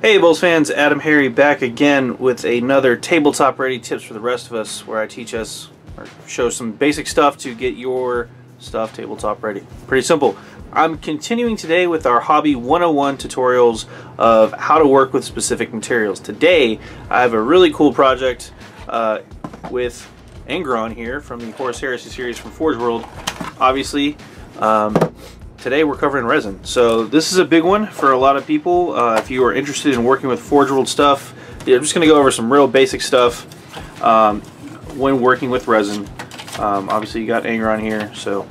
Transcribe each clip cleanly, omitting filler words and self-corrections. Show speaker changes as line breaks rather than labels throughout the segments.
Hey BoLS fans, AdamHarry back again with another tabletop ready tips for the rest of us, where I teach us or show some basic stuff to get your stuff tabletop ready. Pretty simple. I'm continuing today with our Hobby 101 tutorials of how to work with specific materials. Today I have a really cool project with Angron here from the Horus Heresy series from Forge World. Obviously, today we're covering resin. So this is a big one for a lot of people. If you are interested in working with Forge World stuff, I'm just going to go over some real basic stuff when working with resin. Obviously you got Angron here, so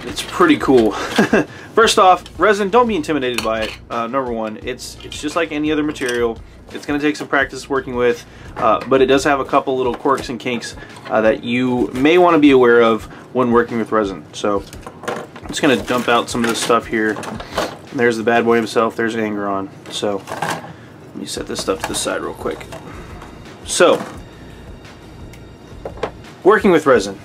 it's pretty cool. First off, resin, don't be intimidated by it. Number one, it's just like any other material. It's going to take some practice working with, but it does have a couple little quirks and kinks that you may want to be aware of when working with resin. So I'm just going to dump out some of this stuff here. There's the bad boy himself. There's Angron. So let me set this stuff to the side real quick. So, working with resin.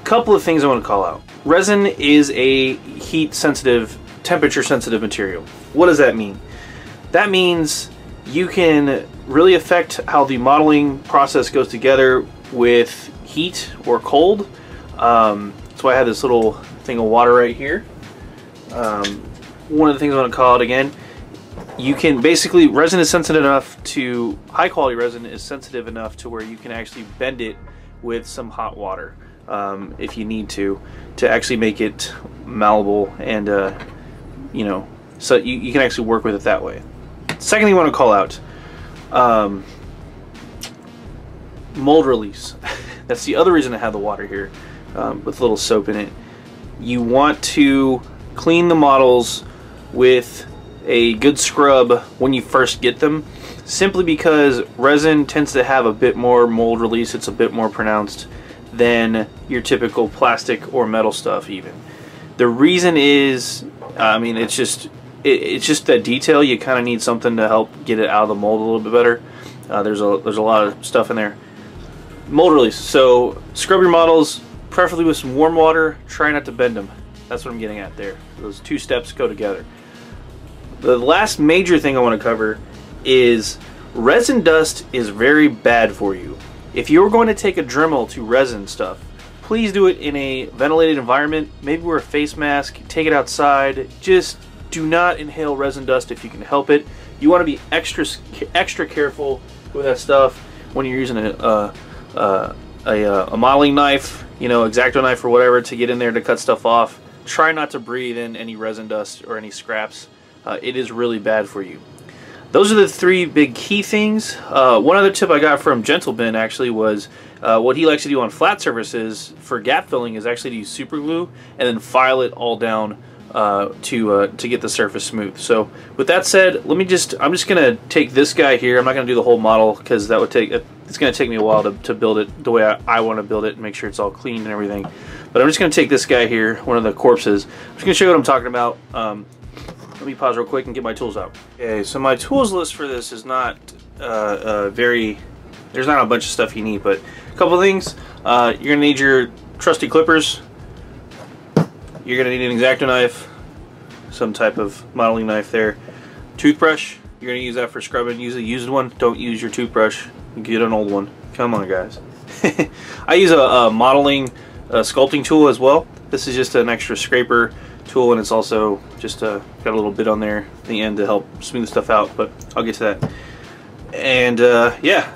Couple of things I want to call out. Resin is a heat sensitive, temperature sensitive material. What does that mean? That means you can really affect how the modeling process goes together with heat or cold. That's why I have this little thing of water right here. One of the things I want to call out again, you can basically, resin is sensitive enough to, high quality resin is sensitive enough to where you can actually bend it with some hot water if you need to actually make it malleable, and you know, so you can actually work with it that way. Second thing I want to call out, mold release. That's the other reason I have the water here with a little soap in it. You want to clean the models with a good scrub when you first get them, simply because resin tends to have a bit more mold release. It's a bit more pronounced than your typical plastic or metal stuff even. The reason is, I mean, it's just that detail. You kind of need something to help get it out of the mold a little bit better. There's a lot of stuff in there. Mold release. So scrub your models, preferably with some warm water. Try not to bend them. That's what I'm getting at there. Those two steps go together. The last major thing I want to cover is resin dust is very bad for you. If you're going to take a Dremel to resin stuff, please do it in a ventilated environment. Maybe wear a face mask, take it outside. Just do not inhale resin dust if you can help it. You want to be extra careful with that stuff when you're using a modeling knife, you know, X-Acto knife or whatever, to get in there to cut stuff off. Try not to breathe in any resin dust or any scraps. It is really bad for you. Those are the three big key things. One other tip I got from Gentleman actually was what he likes to do on flat surfaces for gap filling is actually to use super glue and then file it all down to get the surface smooth. So with that said, I'm just gonna take this guy here. I'm not gonna do the whole model because that would it's gonna take me a while to build it the way I want to build it and make sure it's all clean and everything. But I'm just gonna take this guy here, one of the corpses. I'm just gonna show you what I'm talking about. Let me pause real quick and get my tools out. Okay, so my tools list for this is not there's not a bunch of stuff you need, but a couple of things. You're gonna need your trusty clippers. You're gonna need an X-Acto knife, some type of modeling knife there. Toothbrush, you're gonna use that for scrubbing. Use a used one, don't use your toothbrush. Get an old one. Come on, guys. I use a modeling sculpting tool as well. This is just an extra scraper tool, and it's also just got a little bit on there at the end to help smooth stuff out, but I'll get to that. And yeah,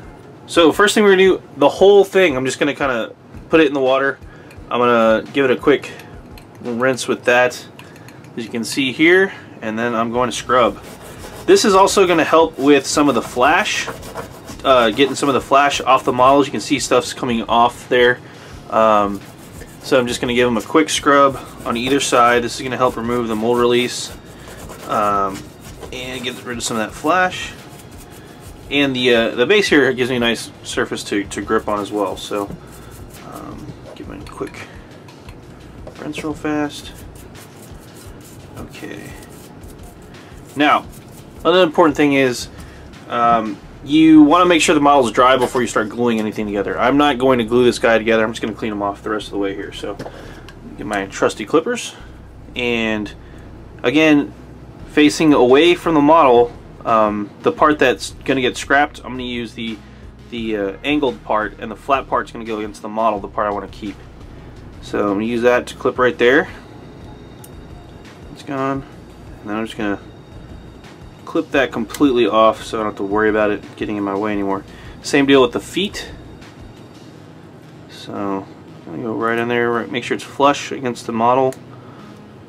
so first thing we're gonna do, the whole thing, I'm just gonna kind of put it in the water. I'm gonna give it a quick rinse with that, as you can see here, and then I'm going to scrub. This is also going to help with some of the flash, getting some of the flash off the models. You can see stuff's coming off there. So I'm just going to give them a quick scrub on either side. This is going to help remove the mold release and get rid of some of that flash. And the base here gives me a nice surface to grip on as well. So give me a quick rinse real fast. Okay. Now, another important thing is you want to make sure the model is dry before you start gluing anything together. I'm not going to glue this guy together. I'm just going to clean him off the rest of the way here. So, get my trusty clippers, and again, facing away from the model, The part that's going to get scrapped, I'm going to use the angled part, and the flat part's going to go against the model, the part I want to keep. So I'm going to use that to clip right there. It's gone. And then I'm just going to clip that completely off so I don't have to worry about it getting in my way anymore. Same deal with the feet. So I'm going to go right in there, make sure it's flush against the model.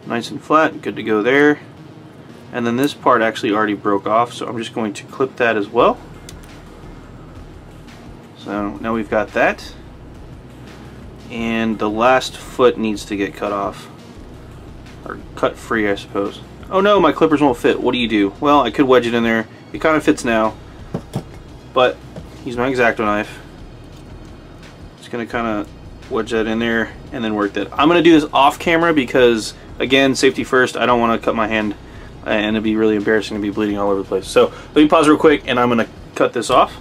Nice and flat, good to go there. And then this part actually already broke off, so I'm just going to clip that as well. So now we've got that. And the last foot needs to get cut off. Or cut free, I suppose. Oh no, my clippers won't fit. What do you do? Well, I could wedge it in there. It kind of fits now. But use my X-Acto knife. Just going to kind of wedge that in there and then work that. I'm going to do this off camera because, again, safety first. I don't want to cut my hand and it'd be really embarrassing to be bleeding all over the place. So let me pause real quick and I'm going to cut this off.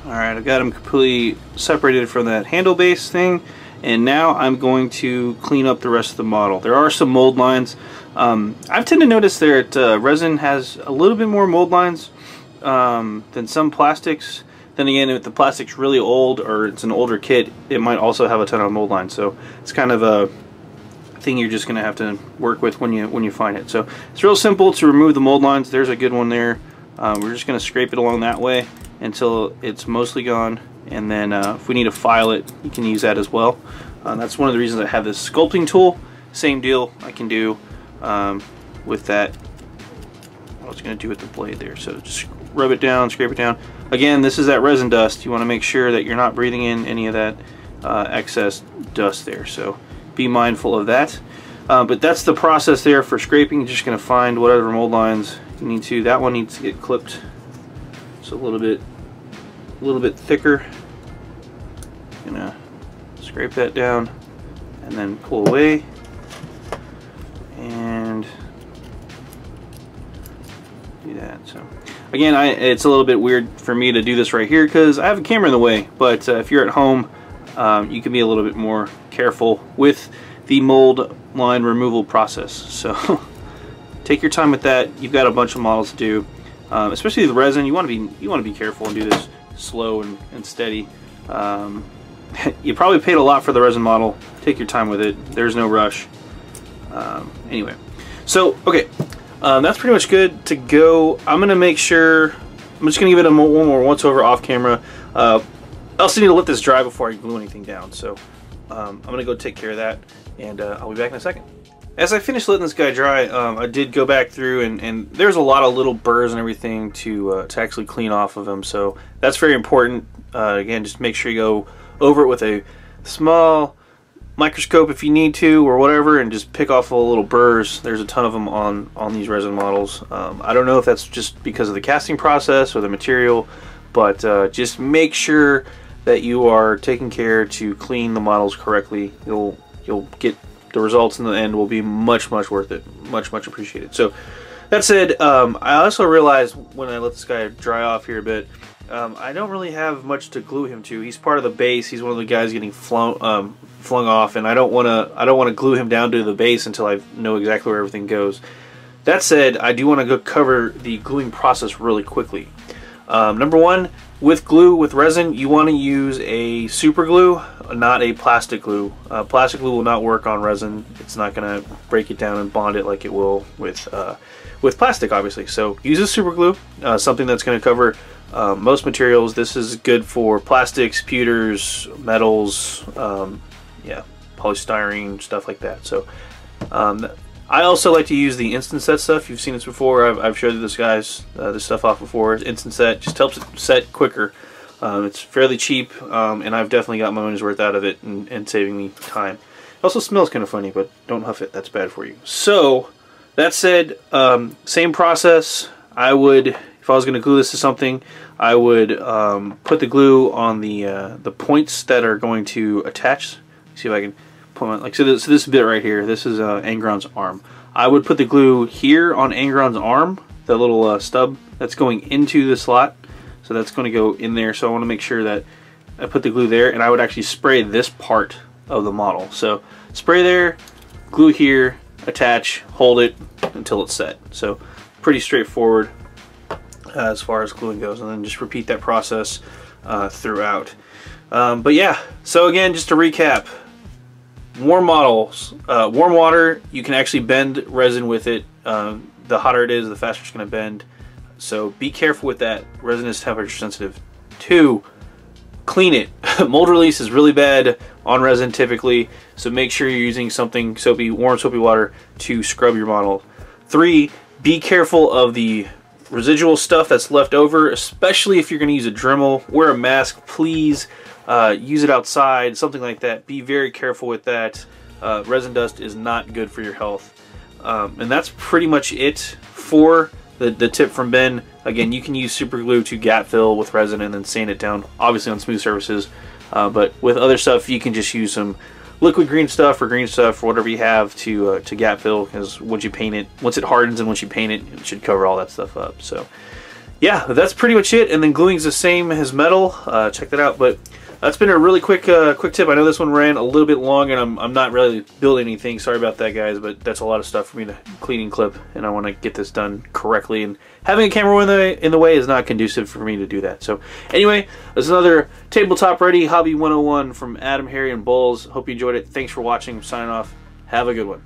Alright, I've got them completely separated from that handle base thing, and now I'm going to clean up the rest of the model. There are some mold lines. I've tended to notice that resin has a little bit more mold lines than some plastics. Then again, if the plastic's really old or it's an older kit, it might also have a ton of mold lines. So it's kind of a thing you're just going to have to work with when you find it. So it's real simple to remove the mold lines. There's a good one there. We're just going to scrape it along that way until it's mostly gone, and then if we need to file it, you can use that as well. That's one of the reasons I have this sculpting tool. Same deal I can do with that. I was going to do with the blade there. So just rub it down, scrape it down. Again, this is that resin dust. You want to make sure that you're not breathing in any of that excess dust there. So be mindful of that. But that's the process there for scraping. You're just going to find whatever mold lines you need to. That one needs to get clipped. It's a little bit thicker. Gonna scrape that down and then pull away, and do that. So again, it's a little bit weird for me to do this right here because I have a camera in the way, but if you're at home, you can be a little bit more careful with the mold line removal process. So take your time with that. You've got a bunch of models to do. Especially the resin, you want to be careful and do this slow and steady. You probably paid a lot for the resin model. Take your time with it. There's no rush. Anyway, so okay, that's pretty much good to go. I'm gonna make sure. I'm just gonna give it one more once over off camera. I also need to let this dry before I glue anything down. So I'm gonna go take care of that, and I'll be back in a second. As I finished letting this guy dry, I did go back through, and there's a lot of little burrs and everything to actually clean off of him. So that's very important. Again, just make sure you go over it with a small microscope if you need to, or whatever, and just pick off all the little burrs. There's a ton of them on these resin models. I don't know if that's just because of the casting process or the material, but just make sure that you are taking care to clean the models correctly. You'll get the results in the end will be much worth it, much appreciated. So that said, I also realized when I let this guy dry off here a bit, I don't really have much to glue him to. He's part of the base. He's one of the guys getting flung off, and I don't want to glue him down to the base until I know exactly where everything goes. That said, I do want to go cover the gluing process really quickly. Number one, with glue, with resin, you want to use a super glue, not a plastic glue. Plastic glue will not work on resin. It's not going to break it down and bond it like it will with plastic, obviously. So use a super glue, something that's going to cover most materials. This is good for plastics, pewters, metals, yeah, polystyrene, stuff like that. So I also like to use the instant set stuff. You've seen this before. I've showed this stuff off before. Instant set just helps it set quicker. It's fairly cheap, and I've definitely got my money's worth out of it and saving me time. It also smells kind of funny, but don't huff it. That's bad for you. So that said, same process. I would, if I was going to glue this to something, I would put the glue on the points that are going to attach. See if I can. So this bit right here, this is Angron's arm. I would put the glue here on Angron's arm, the little stub that's going into the slot. So that's going to go in there. So I want to make sure that I put the glue there, and I would actually spray this part of the model. So spray there, glue here, attach, hold it until it's set. So pretty straightforward. as far as gluing goes, and then just repeat that process throughout. But yeah, so again, just to recap, warm models, warm water, you can actually bend resin with it. The hotter it is, the faster it's going to bend. So be careful with that. Resin is temperature sensitive. 2, clean it. Mold release is really bad on resin typically, so make sure you're using something soapy, warm soapy water to scrub your model. 3, be careful of the residual stuff that's left over, especially if you're going to use a Dremel. Wear a mask, please. Use it outside, something like that. Be very careful with that. Resin dust is not good for your health. And that's pretty much it for the tip from Ben. Again, you can use super glue to gap fill with resin and then sand it down, obviously on smooth surfaces. But with other stuff, you can just use some liquid green stuff or green stuff or whatever you have to gap fill, because once you paint it, once it hardens and once you paint it, it should cover all that stuff up. So yeah, that's pretty much it. And then gluing is the same as metal. Check that out. But that's been a really quick tip. I know this one ran a little bit long, and I'm not really building anything. Sorry about that, guys, but that's a lot of stuff for me to clean and clip, and I want to get this done correctly. And having a camera in the way is not conducive for me to do that. So anyway, there's another Tabletop Ready Hobby 101 from Adam, Harry, and BoLS. Hope you enjoyed it. Thanks for watching. I'm signing off. Have a good one.